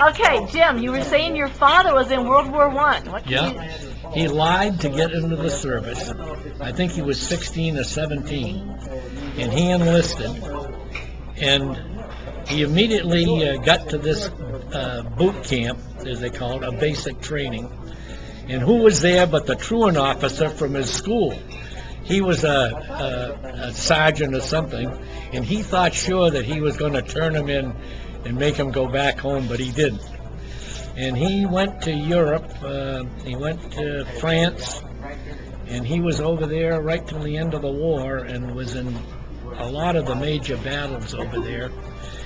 Okay, Jim, you were saying your father was in World War I. What can Yeah, he lied to get into the service. I think he was 16 or 17, and he enlisted. And he immediately got to this boot camp, as they call it, a basic training. And who was there but the truant officer from his school? He was a sergeant or something, and he thought sure that he was going to turn him in and make him go back home, but he didn't. And he went to Europe, he went to France, and he was over there right till the end of the war and was in a lot of the major battles over there.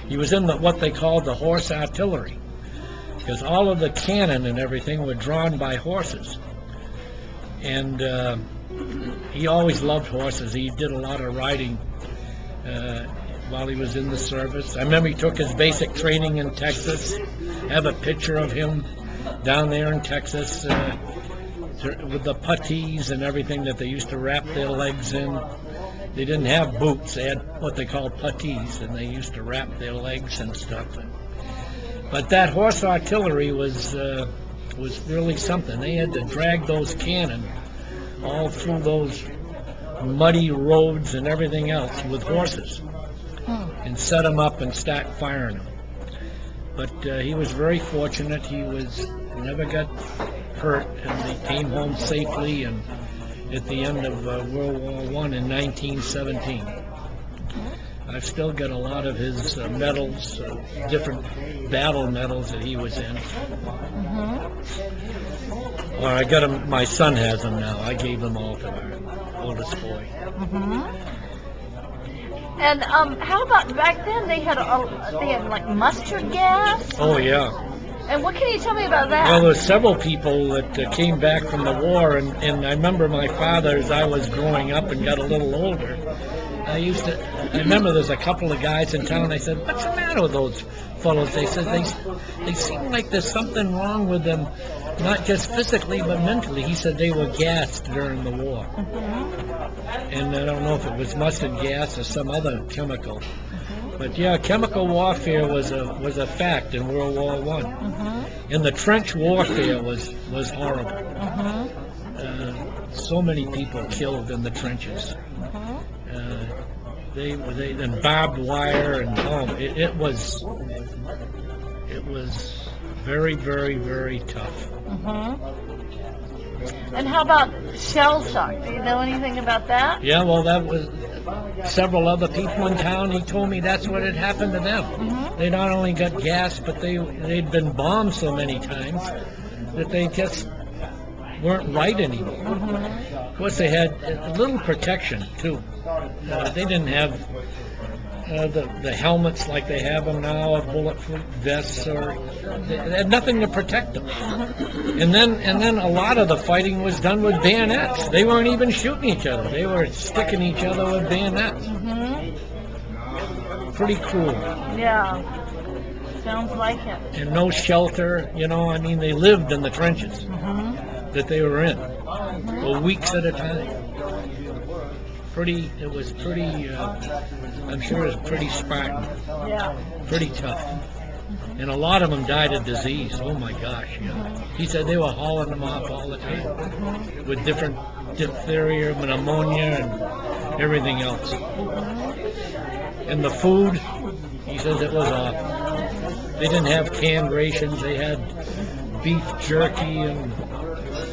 He was in what they called the horse artillery, because all of the cannon and everything were drawn by horses. And he always loved horses. He did a lot of riding while he was in the service. I remember he took his basic training in Texas. I have a picture of him down there in Texas with the puttees and everything that they used to wrap their legs in. They didn't have boots. They had what they called puttees, and they used to wrap their legs and stuff. But that horse artillery was really something. They had to drag those cannon all through those muddy roads and everything else with horses and set them up and start firing them. But he was very fortunate. He never got hurt, and he came home safely and at the end of World War I in 1917. I've still got a lot of his medals, different battle medals that he was in. Or I got them. My son has them now. I gave them all to our oldest boy. And how about back then? They had like mustard gas. Oh yeah. And what can you tell me about that? Well, there's several people that came back from the war, and I remember my father, as I was growing up and got a little older, I remember there's a couple of guys in town. I said, "What's the matter with those fellows?" They said they seem like there's something wrong with them, not just physically but mentally. He said they were gassed during the war, and I don't know if it was mustard gas or some other chemical. But yeah, chemical warfare was a fact in World War I, and the trench warfare was horrible. So many people killed in the trenches. They and barbed wire, and it was very, very, very tough. And how about shell shock? Do you know anything about that? Yeah, well, that was several other people in town. He told me that's what had happened to them. They not only got gassed, but they'd been bombed so many times that they just weren't right anymore. Of course, they had a little protection too. They didn't have the helmets like they have them now, or bulletproof vests, or they had nothing to protect them. And then a lot of the fighting was done with bayonets. They weren't even shooting each other; they were sticking each other with bayonets. Pretty cruel. Yeah, sounds like it. And no shelter. I mean, they lived in the trenches that they were in for weeks at a time. It was pretty, I'm sure it was pretty Spartan. Yeah. Pretty tough. And a lot of them died of disease. Oh my gosh, yeah. He said they were hauling them off all the time with different diphtheria, pneumonia, and everything else. And the food, he says it was awful. They didn't have canned rations. They had beef jerky and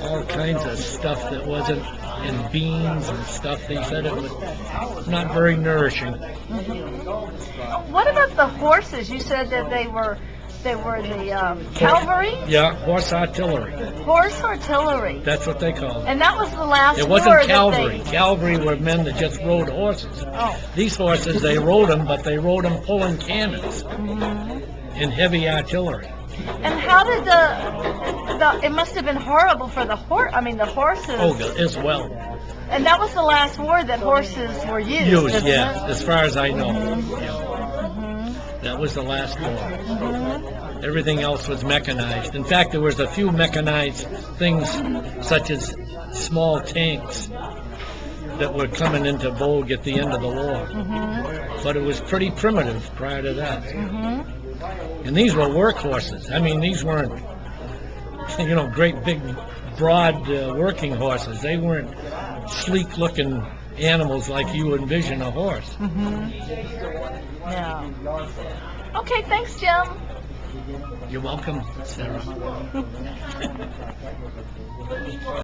all kinds of stuff that wasn't, and beans and stuff. They said it was not very nourishing. What about the horses? You said that they were the cavalry? Yeah, horse artillery. Horse artillery. That's what they called it. And that was the last war. It wasn't cavalry. Cavalry were men that just rode horses. Oh. These horses, they rode them, but they rode them pulling cannons and heavy artillery. And how did it must have been horrible for the horses. Oh, as well. And that was the last war that horses were used. Yeah, as far as I know. Yeah. That was the last war. Everything else was mechanized. In fact, there was a few mechanized things, such as small tanks, that were coming into vogue at the end of the war. But it was pretty primitive prior to that. And these were work horses. I mean, these weren't, great big, broad working horses. They weren't sleek-looking animals like you envision a horse. Yeah. Okay, thanks, Jim. You're welcome, Sarah.